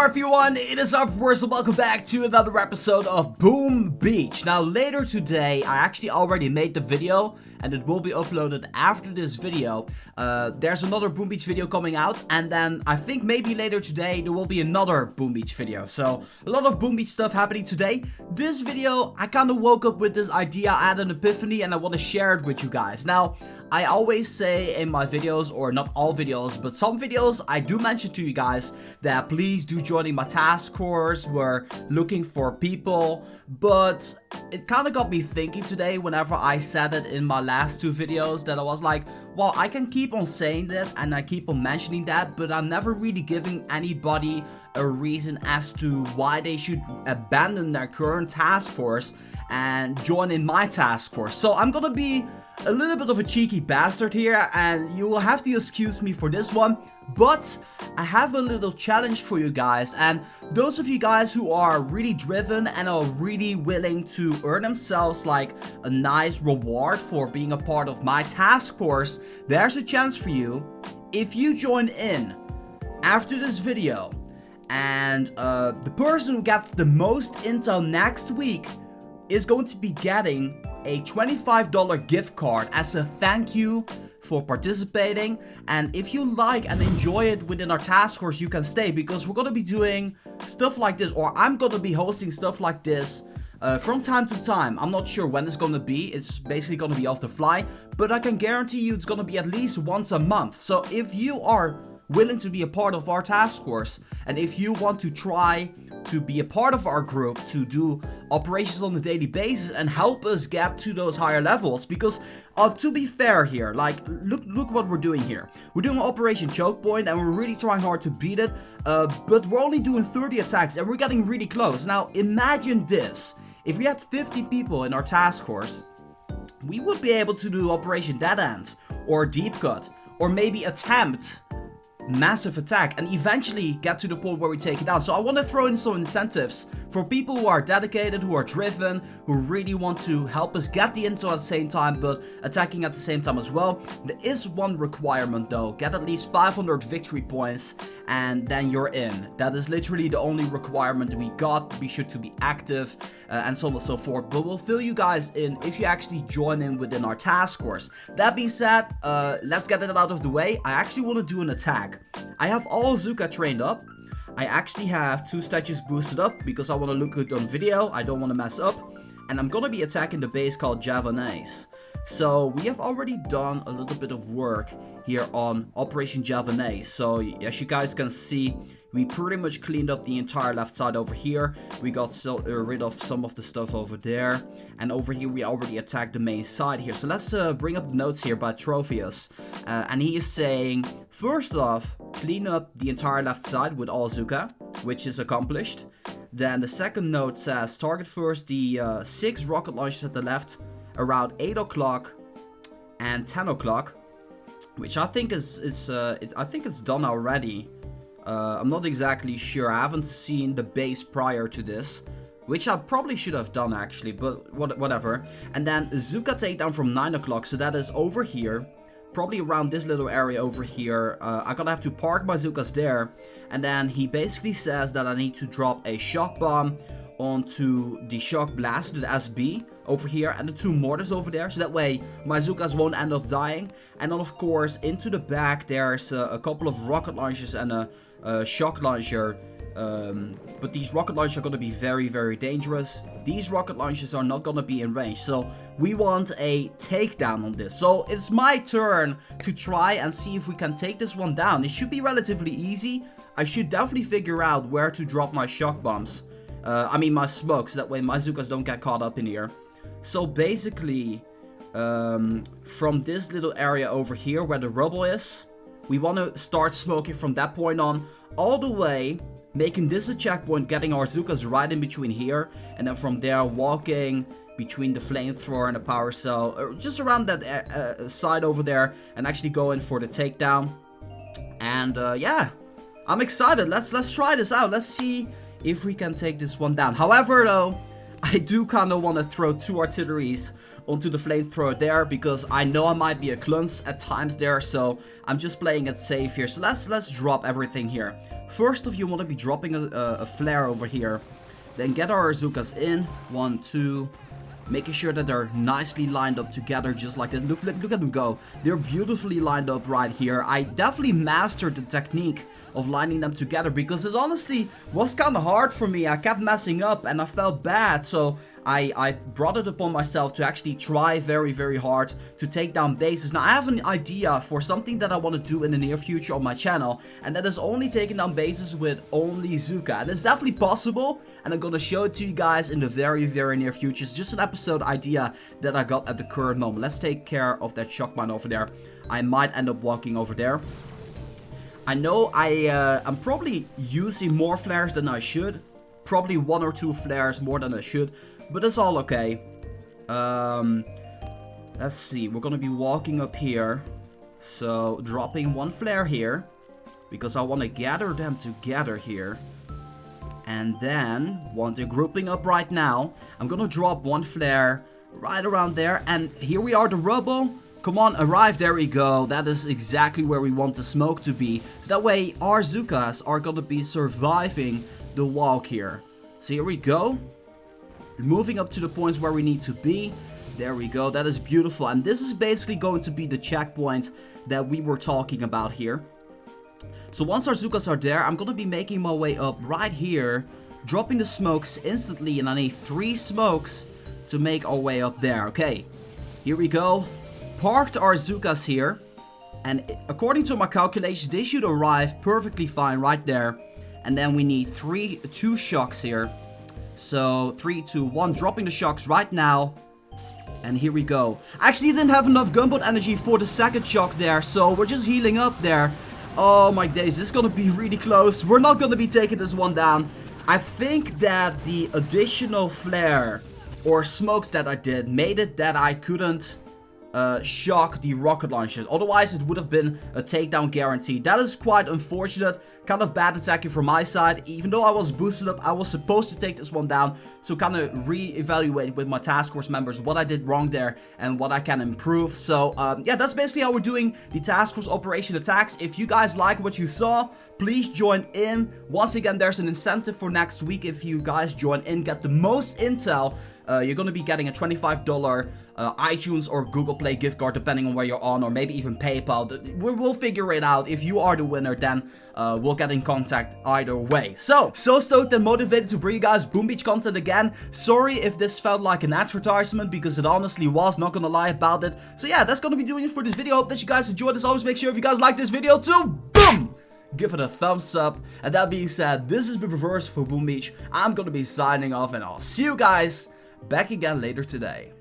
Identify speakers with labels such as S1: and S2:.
S1: everyone, it is of course and welcome back to another episode of Boom Beach. Now later today, I actually already made the video and it will be uploaded after this video. There's another Boom Beach video coming out, and then I think maybe later today there will be another Boom Beach video. So a lot of Boom Beach stuff happening today. This video, I kind of woke up with this idea, I had an epiphany and I want to share it with you guys. Now, I always say in my videos, or not all videos, but some videos, I do mention to you guys that please do join in my task force. We're looking for people, but it kind of got me thinking today whenever I said it in my last two videos that I was like, well, I can keep on saying that and I keep on mentioning that, but I'm never really giving anybody a reason as to why they should abandon their current task force and join in my task force. So I'm gonna be a little bit of a cheeky bastard here, and you will have to excuse me for this one, but I have a little challenge for you guys. And those of you guys who are really driven and are really willing to earn themselves like a nice reward for being a part of my task force, there's a chance for you if you join in after this video. And the person who gets the most intel next week is going to be getting a $25 gift card as a thank you for participating. And if you like and enjoy it within our task force, you can stay, because we're gonna be doing stuff like this, or I'm gonna be hosting stuff like this from time to time. I'm not sure when it's gonna be. It's basically gonna be off the fly, but I can guarantee you it's gonna be at least once a month. So if you are willing to be a part of our task force, and if you want to try to be a part of our group to do operations on a daily basis and help us get to those higher levels, because to be fair here, like look what we're doing here. We're doing Operation Choke Point and we're really trying hard to beat it, but we're only doing 30 attacks and we're getting really close. Now imagine this, if we had 50 people in our task force, we would be able to do Operation Dead End or Deep Cut, or maybe attempt massive attack and eventually get to the point where we take it down. So I want to throw in some incentives for people who are dedicated, who are driven, who really want to help us get the intel at the same time but attacking at the same time as well. There is one requirement though: get at least 500 victory points and then you're in. That is literally the only requirement we got. Be sure to be active and so on and so forth, but we'll fill you guys in if you actually join in within our task force. That being said, let's get it out of the way. I actually want to do an attack. I have all Zooka trained up. I actually have 2 statues boosted up because I want to look good on video. I don't want to mess up. And I'm going to be attacking the base called Javanese. So we have already done a little bit of work here on Operation Javanese. So as you guys can see, we pretty much cleaned up the entire left side over here. We got rid of some of the stuff over there. And over here we already attacked the main side here. So let's bring up the notes here by Trophius. And he is saying, first off, clean up the entire left side with all Zooka, which is accomplished. Then the second note says, target first the 6 rocket launchers at the left around 8 o'clock and 10 o'clock. Which I think I think it's done already. I'm not exactly sure. I haven't seen the base prior to this, which I probably should have done actually, but whatever. And then Zooka takedown from 9 o'clock, so that is over here, probably around this little area over here. I'm gonna have to park my Zookas there, and then he basically says that I need to drop a shock bomb onto the shock blast, the SB over here, and the 2 mortars over there, so that way my Zookas won't end up dying. And then of course into the back there's a couple of rocket launchers and a shock launcher, but these rocket launchers are going to be very dangerous. These rocket launchers are not going to be in range, so we want a takedown on this. So it's my turn to try and see if we can take this one down. It should be relatively easy. I should definitely figure out where to drop my shock bombs, I mean my smokes, that way my Zookas don't get caught up in here. So basically, from this little area over here where the rubble is, we want to start smoking from that point on, all the way, making this a checkpoint, getting our Zookas right in between here, and then from there walking between the flamethrower and the power cell, or just around that side over there, and actually go in for the takedown. And yeah, I'm excited. Let's try this out. Let's see if we can take this one down. However though, I do kind of want to throw 2 artilleries onto the flamethrower there, because I know I might be a klunz at times there, so I'm just playing it safe here. So let's drop everything here. First off, you want to be dropping a flare over here. Then get our Zookas in. 1, 2. Making sure that they're nicely lined up together, just like this. Look at them go. They're beautifully lined up right here. I definitely mastered the technique of lining them together, because this honestly was kind of hard for me. I kept messing up and I felt bad, so I brought it upon myself to actually try very hard to take down bases. Now I have an idea for something that I want to do in the near future on my channel, and that is only taking down bases with only Zooka. And it's definitely possible, and I'm gonna show it to you guys in the very near future. It's just an episode idea that I got at the current moment. Let's take care of that shock mine over there. I might end up walking over there. I know I'm probably using more flares than I should. Probably 1 or 2 flares more than I should. But it's all okay. Let's see. We're gonna be walking up here. So dropping 1 flare here, because I want to gather them together here. And then, once they're grouping up right now, I'm gonna drop 1 flare right around there. And here we are, the rubble. Come on, arrive. There we go. That is exactly where we want the smoke to be. So that way our Zookas are gonna be surviving the walk here. So here we go. Moving up to the points where we need to be. There we go. That is beautiful. And this is basically going to be the checkpoint that we were talking about here. So once our Zookas are there, I'm gonna be making my way up right here, dropping the smokes instantly, and I need 3 smokes to make our way up there. Okay, here we go. Parked our Zookas here, and according to my calculations, they should arrive perfectly fine right there. And then we need 2 shocks here. So 3, 2, 1, dropping the shocks right now. And here we go. I actually didn't have enough gunboat energy for the 2nd shock there, so we're just healing up there. Oh my days, this is gonna be really close. We're not gonna be taking this one down. I think that the additional flare or smokes that I did made it that I couldn't shock the rocket launchers. Otherwise it would have been a takedown guarantee. That is quite unfortunate. Kind of bad attacking from my side. Even though I was boosted up, I was supposed to take this one down. So kind of re-evaluate with my task force members what I did wrong there and what I can improve. So yeah, that's basically how we're doing the task force operation attacks. If you guys like what you saw, please join in. Once again, there's an incentive for next week. If you guys join in, get the most intel, you're going to be getting a $25 iTunes or Google Play gift card, depending on where you're on, or maybe even PayPal. We'll figure it out. If you are the winner, then we'll get in contact either way. So stoked and motivated to bring you guys Boom Beach content again. Sorry if this felt like an advertisement, because it honestly was, not gonna lie about it. So yeah, that's gonna be doing it for this video. Hope that you guys enjoyed. As always, make sure if you guys like this video to boom, give it a thumbs up. And that being said, this has been Reverse for Boom Beach. I'm gonna be signing off, and I'll see you guys back again later today.